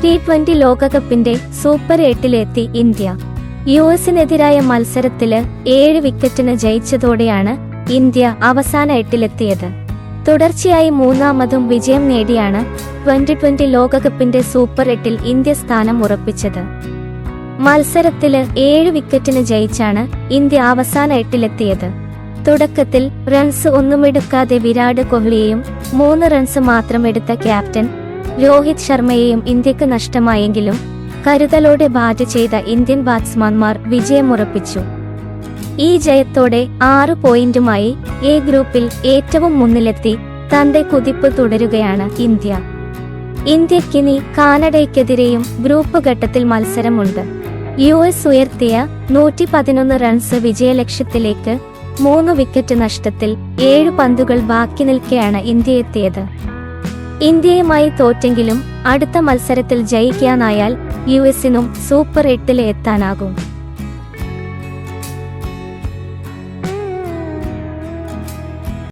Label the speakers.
Speaker 1: T20 ലോകകപ്പിന്റെ super 8-ലെത്തി India. യുഎസിനെതിരായ മത്സരത്തില് 7 വിക്കറ്റിന് ജയിച്ചതോടെയാണ് ഇന്ത്യ അവസാന 8-ലെത്തിയത്. തുടർച്ചയായി മൂന്നാമതും വിജയം നേടിയാണ് 2020 ലോകകപ്പിന്റെ സൂപ്പർ 8-ൽ ഇന്ത്യ സ്ഥാനം ഉറപ്പിച്ചത്. മത്സരത്തില് 7 വിക്കറ്റിന് ജയിച്ചാണ് ഇന്ത്യ അവസാന 8-ലെത്തിയത്. തുടക്കത്തിൽ റൺസ് ഒന്നുമെടുക്കാതെ വിരാട് കോഹ്ലിയെയും 3 റൺസ് മാത്രം എടുത്ത ക്യാപ്റ്റൻ രോഹിത് ശർമ്മയെയും ഇന്ത്യക്ക് നഷ്ടമായെങ്കിലും കരുതലോടെ ബാറ്റ് ചെയ്ത ഇന്ത്യൻ ബാറ്റ്സ്മാൻമാർ വിജയമുറപ്പിച്ചു. ഈ ജയത്തോടെ 6 പോയിന്റുമായി എ ഗ്രൂപ്പിൽ ഏറ്റവും മുന്നിലെത്തി തന്റെ കുതിപ്പ് തുടരുകയാണ് ഇന്ത്യ. ഇന്ത്യക്കിനി കാനഡയ്ക്കെതിരെയും ഗ്രൂപ്പ് ഘട്ടത്തിൽ മത്സരമുണ്ട്. യുഎസ് ഉയർത്തിയ 111 റൺസ് വിജയലക്ഷ്യത്തിലേക്ക് 3 വിക്കറ്റ് നഷ്ടത്തിൽ 7 പന്തുകൾ ബാക്കി നിൽക്കെയാണ് ഇന്ത്യ എത്തിയത്. ഇന്ത്യയുമായി തോറ്റെങ്കിലും അടുത്ത മത്സരത്തിൽ ജയിക്കാനായാൽ യുഎസിനും സൂപ്പർ 8-ൽ എത്താനാകും.